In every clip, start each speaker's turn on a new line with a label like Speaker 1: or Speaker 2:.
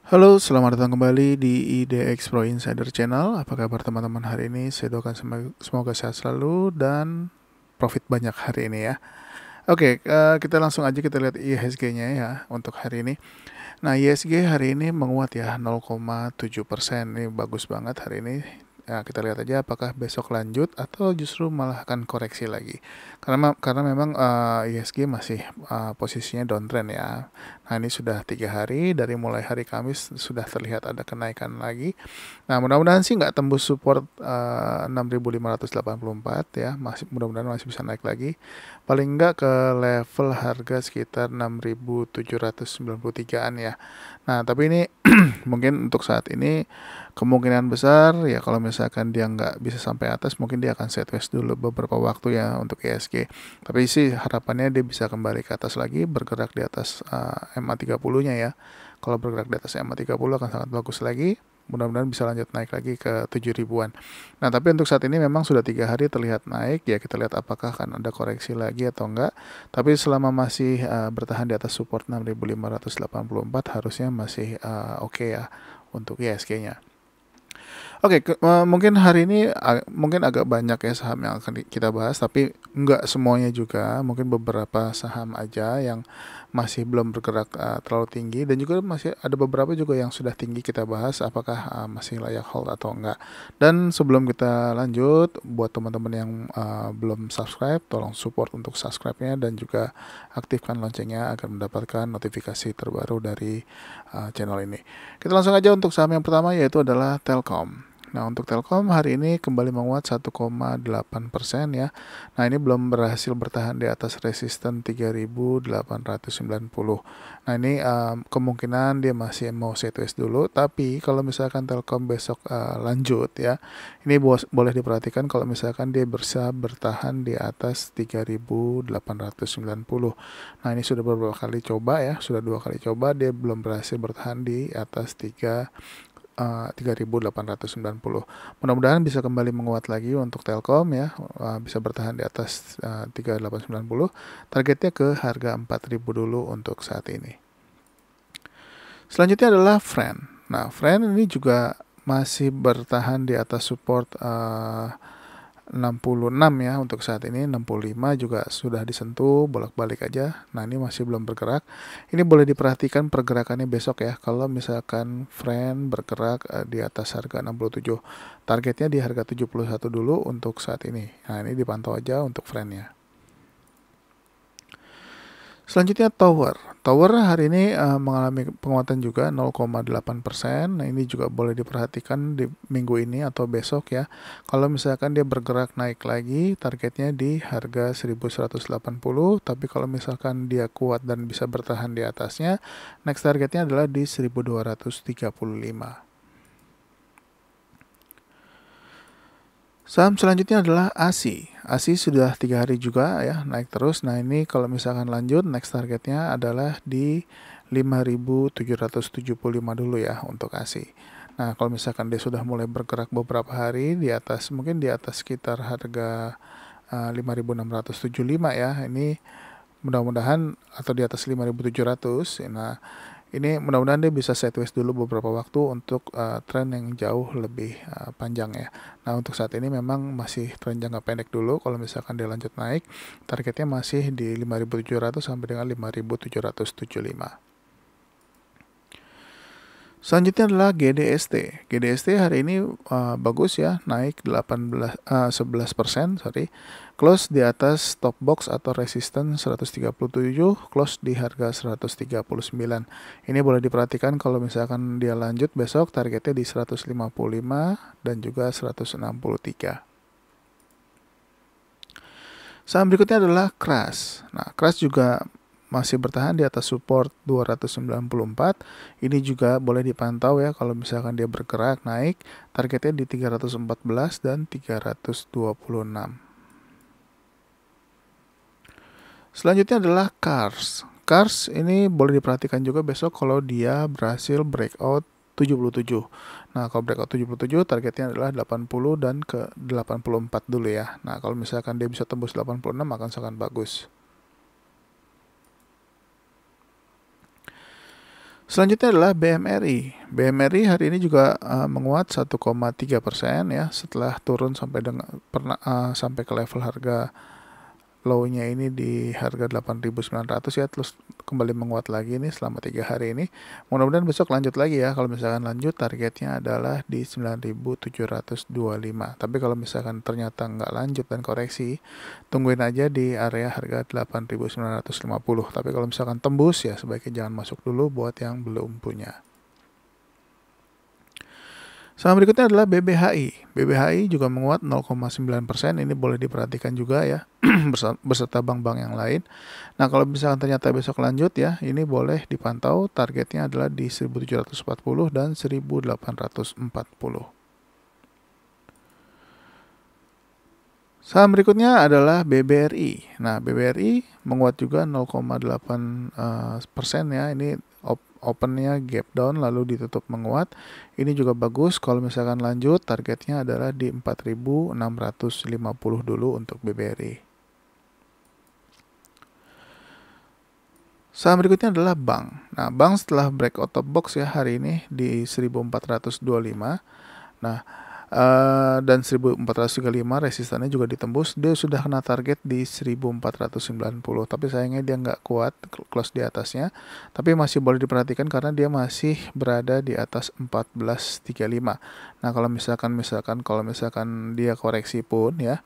Speaker 1: Halo, selamat datang kembali di IDX Pro Insider Channel. Apa kabar teman-teman hari ini? Saya doakan semoga sehat selalu dan profit banyak hari ini ya. Oke, kita langsung aja kita lihat IHSG-nya ya untuk hari ini. Nah, IHSG hari ini menguat ya 0,7%. Ini bagus banget hari ini. Ya, kita lihat aja apakah besok lanjut atau justru malah akan koreksi lagi. Karena memang IHSG masih posisinya downtrend ya. Nah, ini sudah 3 hari dari mulai hari Kamis sudah terlihat ada kenaikan lagi. Nah, mudah-mudahan sih nggak tembus support 6.584 ya. Mudah-mudahan masih bisa naik lagi. Paling nggak ke level harga sekitar 6.793-an ya. Nah, tapi ini mungkin untuk saat ini kemungkinan besar ya kalau misalkan dia nggak bisa sampai atas mungkin dia akan sideways dulu beberapa waktu ya untuk IHSG. Tapi sih harapannya dia bisa kembali ke atas lagi bergerak di atas MA30-nya ya. Kalau bergerak di atas MA30 akan sangat bagus lagi. Mudah-mudahan bisa lanjut naik lagi ke 7 ribuan. Nah, tapi untuk saat ini memang sudah 3 hari terlihat naik ya, kita lihat apakah akan ada koreksi lagi atau enggak. Tapi selama masih bertahan di atas support 6.584 harusnya masih oke ya untuk IHSG-nya. Oke, mungkin hari ini mungkin agak banyak ya saham yang akan kita bahas, tapi nggak semuanya juga. Mungkin beberapa saham aja yang masih belum bergerak terlalu tinggi, dan juga masih ada beberapa juga yang sudah tinggi kita bahas. Apakah masih layak hold atau enggak? Dan sebelum kita lanjut, buat teman-teman yang belum subscribe, tolong support untuk subscribe-nya dan juga aktifkan loncengnya agar mendapatkan notifikasi terbaru dari channel ini. Kita langsung aja untuk saham yang pertama yaitu adalah Telkom. Nah, untuk Telkom hari ini kembali menguat 1,8% ya. Nah, ini belum berhasil bertahan di atas resisten 3.890. Nah, ini kemungkinan dia masih mau sideways dulu, tapi kalau misalkan Telkom besok lanjut ya, ini boleh diperhatikan kalau misalkan dia bisa bertahan di atas 3.890. Nah, ini sudah beberapa kali coba ya, sudah 2 kali coba dia belum berhasil bertahan di atas 3.890. Mudah-mudahan bisa kembali menguat lagi untuk Telkom ya, bisa bertahan di atas 3.890. Targetnya ke harga 4.000 dulu untuk saat ini. Selanjutnya adalah Friend. Nah, Friend ini juga masih bertahan di atas support 66 ya untuk saat ini. 65 juga sudah disentuh, bolak-balik aja. Nah, ini masih belum bergerak. Ini boleh diperhatikan pergerakannya besok ya. Kalau misalkan Friend bergerak di atas harga 67, targetnya di harga 71 dulu untuk saat ini. Nah, ini dipantau aja untuk Friend-nya. Selanjutnya Tower hari ini mengalami penguatan juga 0,8%. Nah, ini juga boleh diperhatikan di minggu ini atau besok ya. Kalau misalkan dia bergerak naik lagi, targetnya di harga 1180. Tapi kalau misalkan dia kuat dan bisa bertahan di atasnya, next targetnya adalah di 1235. Saham selanjutnya adalah ASI. ASI sudah 3 hari juga ya naik terus. Nah, ini kalau misalkan lanjut, next targetnya adalah di 5.775 dulu ya untuk ASI. Nah, kalau misalkan dia sudah mulai bergerak beberapa hari di atas, mungkin di atas sekitar harga 5.675 ya. Ini mudah-mudahan atau di atas 5.700. Nah, ini mudah-mudahan dia bisa sideways dulu beberapa waktu untuk tren yang jauh lebih panjang ya. Nah, untuk saat ini memang masih tren jangka pendek dulu. Kalau misalkan dia lanjut naik, targetnya masih di 5.700 sampai dengan 5.775. Selanjutnya adalah GDST. GDST hari ini bagus ya, naik 11%, sorry. Close di atas top box atau resisten 137, close di harga 139. Ini boleh diperhatikan kalau misalkan dia lanjut besok, targetnya di 155 dan juga 163. Saham berikutnya adalah Crush. Nah, Crush juga masih bertahan di atas support 294. Ini juga boleh dipantau ya kalau misalkan dia bergerak naik, targetnya di 314 dan 326. Selanjutnya adalah Cars. Cars ini boleh diperhatikan juga besok kalau dia berhasil breakout 77. Nah, kalau breakout 77 targetnya adalah 80 dan ke 84 dulu ya. Nah, kalau misalkan dia bisa tembus 86 akan sangat bagus. Selanjutnya adalah BMRI. BMRI hari ini juga menguat 1,3% ya setelah turun sampai sampai ke level harga low-nya ini di harga 8.900 ya, terus kembali menguat lagi nih selama 3 hari ini. Mudah-mudahan besok lanjut lagi ya. Kalau misalkan lanjut, targetnya adalah di 9.725. Tapi kalau misalkan ternyata nggak lanjut dan koreksi, tungguin aja di area harga 8.950. Tapi kalau misalkan tembus ya sebaiknya jangan masuk dulu buat yang belum punya. Saham berikutnya adalah BBHI. BBHI juga menguat 0,9%. Ini boleh diperhatikan juga ya beserta bank-bank yang lain. Nah, kalau misalkan ternyata besok lanjut ya, ini boleh dipantau. Targetnya adalah di 1740 dan 1840. Saham berikutnya adalah BBRI. Nah, BBRI menguat juga 0,8% ya. Ini opennya gap down lalu ditutup menguat. Ini juga bagus. Kalau misalkan lanjut, targetnya adalah di 4.650 dulu untuk BBRI. Saham berikutnya adalah bank. Nah, bank setelah breakout top box ya hari ini di 1425. Nah, dan 1435 resistannya juga ditembus. Dia sudah kena target di 1490, tapi sayangnya dia nggak kuat close di atasnya. Tapi masih boleh diperhatikan karena dia masih berada di atas 1435. Nah, kalau misalkan dia koreksi pun ya,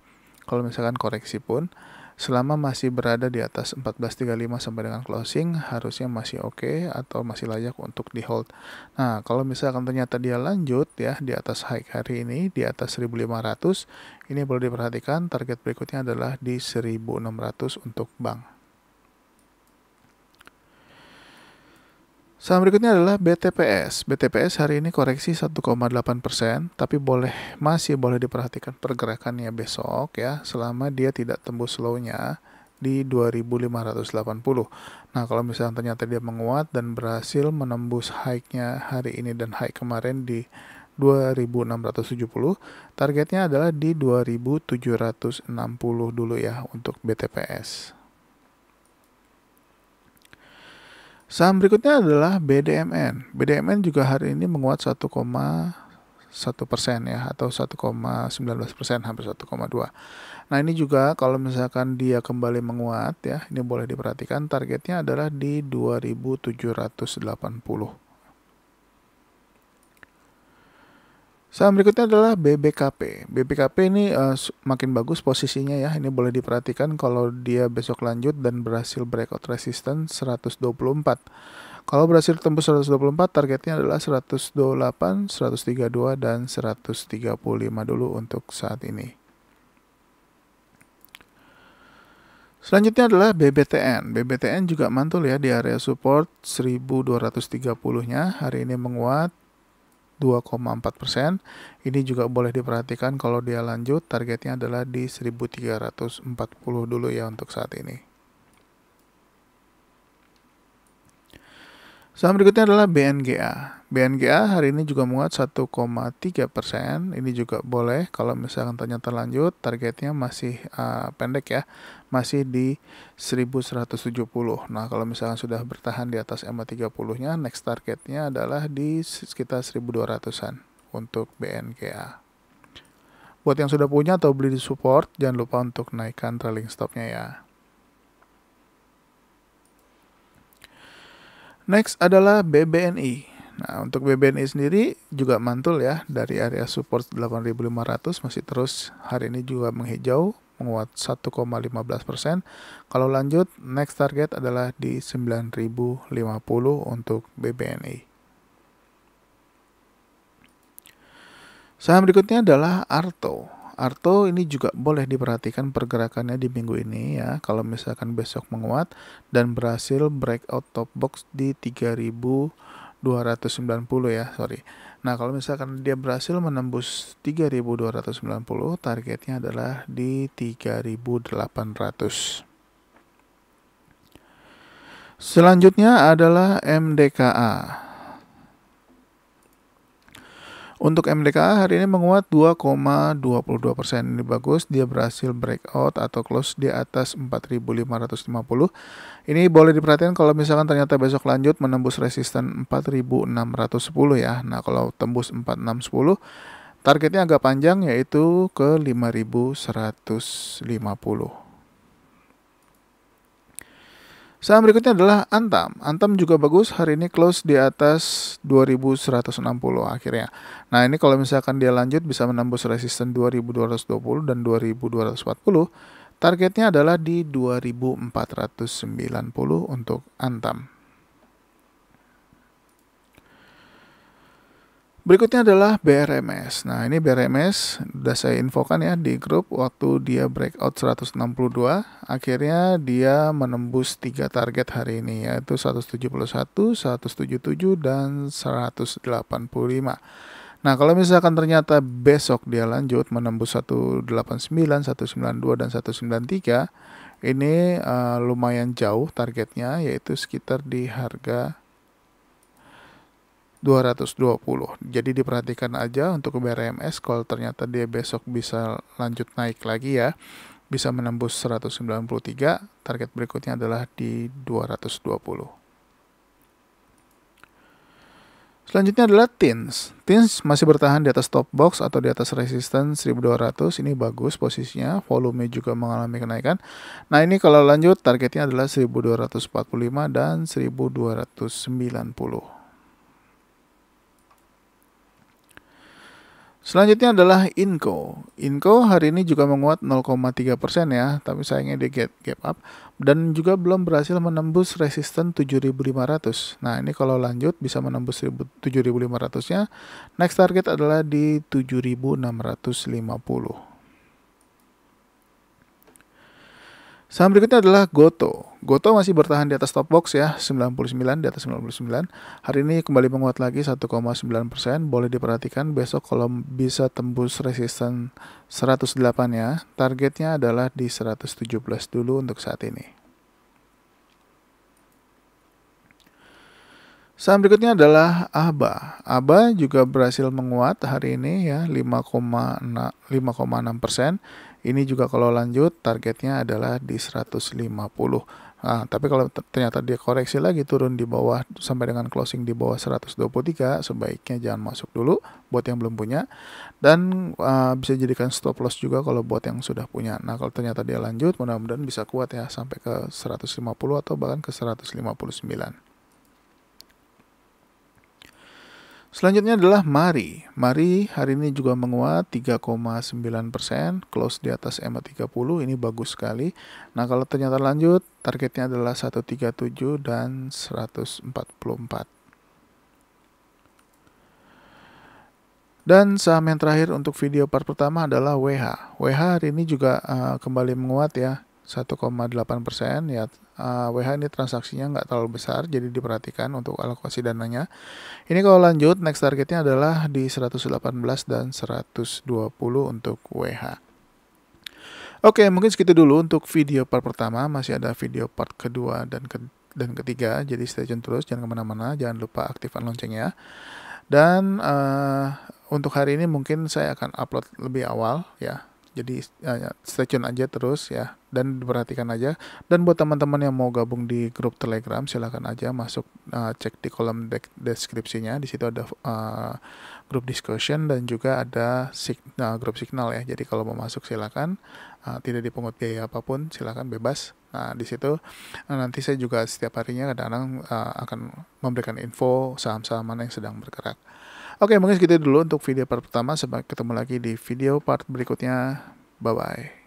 Speaker 1: selama masih berada di atas 1435 sampai dengan closing, harusnya masih oke atau masih layak untuk di hold. Nah, kalau misalkan ternyata dia lanjut ya di atas high hari ini di atas 1500, ini perlu diperhatikan, target berikutnya adalah di 1600 untuk bank. Saham berikutnya adalah BTPS. BTPS hari ini koreksi 1,8%, tapi masih boleh diperhatikan pergerakannya besok ya, selama dia tidak tembus low-nya di 2580. Nah, kalau misalnya ternyata dia menguat dan berhasil menembus high-nya hari ini dan high kemarin di 2670, targetnya adalah di 2760 dulu ya untuk BTPS. Saham berikutnya adalah BDMN. BDMN juga hari ini menguat 1,1% ya, atau 1,19%, hampir 1,2. Nah, ini juga kalau misalkan dia kembali menguat ya, ini boleh diperhatikan, targetnya adalah di 2780. Saham berikutnya adalah BBKP. BBKP ini makin bagus posisinya ya. Ini boleh diperhatikan kalau dia besok lanjut dan berhasil breakout resistance 124. Kalau berhasil tembus 124, targetnya adalah 128, 132, dan 135 dulu untuk saat ini. Selanjutnya adalah BBTN. BBTN juga mantul ya di area support 1230-nya. Hari ini menguat 2,4%. Ini juga boleh diperhatikan kalau dia lanjut, targetnya adalah di 1340 dulu ya untuk saat ini. Saham berikutnya adalah BNGA. BNGA hari ini juga menguat 1,3%. Ini juga boleh kalau misalkan ternyata lanjut, targetnya masih pendek ya, masih di 1170. Nah, kalau misalkan sudah bertahan di atas EMA 30-nya, next targetnya adalah di sekitar 1200-an untuk BNGA. Buat yang sudah punya atau beli di support, jangan lupa untuk naikkan trailing stopnya ya. Next adalah BBNI. Nah, untuk BBNI sendiri juga mantul ya dari area support 8.500, masih terus hari ini juga menghijau, menguat 1,15%. Kalau lanjut, next target adalah di 9.050 untuk BBNI. Saham berikutnya adalah Arto. Arto ini juga boleh diperhatikan pergerakannya di minggu ini ya. Kalau misalkan besok menguat dan berhasil breakout top box di 3.290 ya, sorry. Nah, kalau misalkan dia berhasil menembus 3.290, targetnya adalah di 3.800. Selanjutnya adalah MDKA. Untuk MDKA hari ini menguat 2,22%. Ini bagus, dia berhasil breakout atau close di atas 4.550. Ini boleh diperhatikan kalau misalkan ternyata besok lanjut menembus resisten 4.610 ya. Nah, kalau tembus 4.610, targetnya agak panjang yaitu ke 5.150. Saham berikutnya adalah Antam. Antam juga bagus, hari ini close di atas 2160 akhirnya. Nah, ini kalau misalkan dia lanjut bisa menembus resisten 2220 dan 2240, targetnya adalah di 2490 untuk Antam. Berikutnya adalah BRMS. Nah, ini BRMS udah saya infokan ya di grup waktu dia breakout 162, akhirnya dia menembus 3 target hari ini yaitu 171, 177 dan 185. Nah, kalau misalkan ternyata besok dia lanjut menembus 189, 192 dan 193, ini lumayan jauh targetnya yaitu sekitar di harga 220. Jadi diperhatikan aja untuk BRMS kalau ternyata dia besok bisa lanjut naik lagi ya. Bisa menembus 193, target berikutnya adalah di 220. Selanjutnya adalah TINS. TINS masih bertahan di atas top box atau di atas resisten 1200. Ini bagus posisinya, volume juga mengalami kenaikan. Nah, ini kalau lanjut targetnya adalah 1245 dan 1290. Selanjutnya adalah Inco. Inco hari ini juga menguat 0,3% ya, tapi sayangnya dia gap up dan juga belum berhasil menembus resisten 7.500. Nah, ini kalau lanjut bisa menembus 7.500-nya. Next target adalah di 7.650. Saham berikutnya adalah Goto. Goto masih bertahan di atas top box ya, 99 di atas 99. Hari ini kembali menguat lagi 1,9%. Boleh diperhatikan besok kalau bisa tembus resisten 108 ya. Targetnya adalah di 117 dulu untuk saat ini. Saham berikutnya adalah ABA. ABA juga berhasil menguat hari ini ya, 5,6%. Ini juga kalau lanjut targetnya adalah di 150. Nah, tapi kalau ternyata dia koreksi lagi turun di bawah sampai dengan closing di bawah 123, sebaiknya jangan masuk dulu buat yang belum punya. Dan bisa jadikan stop loss juga kalau buat yang sudah punya. Nah, kalau ternyata dia lanjut mudah-mudahan bisa kuat ya sampai ke 150 atau bahkan ke 159. Selanjutnya adalah Mari. Mari hari ini juga menguat 3,9%, close di atas EMA30, ini bagus sekali. Nah, kalau ternyata lanjut, targetnya adalah 137 dan 144. Dan saham yang terakhir untuk video part pertama adalah WH. WH hari ini juga kembali menguat ya, 1,8% ya. WH ini transaksinya nggak terlalu besar, jadi diperhatikan untuk alokasi dananya. Ini kalau lanjut, next targetnya adalah di 118 dan 120 untuk WH. Oke, mungkin segitu dulu untuk video part pertama. Masih ada video part kedua dan ketiga, jadi stay tune terus, jangan kemana-mana, jangan lupa aktifkan loncengnya. Dan untuk hari ini mungkin saya akan upload lebih awal ya. Jadi stay tune aja terus ya, dan diperhatikan aja. Dan buat teman-teman yang mau gabung di grup Telegram, silahkan aja masuk, cek di kolom deskripsinya. Di situ ada grup discussion dan juga ada grup signal ya. Jadi kalau mau masuk silahkan, tidak dipungut biaya apapun, silahkan bebas. Nah, di situ nanti saya juga setiap harinya kadang-kadang akan memberikan info saham-saham mana yang sedang bergerak. Oke, mungkin segitu dulu untuk video part pertama. Sampai ketemu lagi di video part berikutnya. Bye-bye.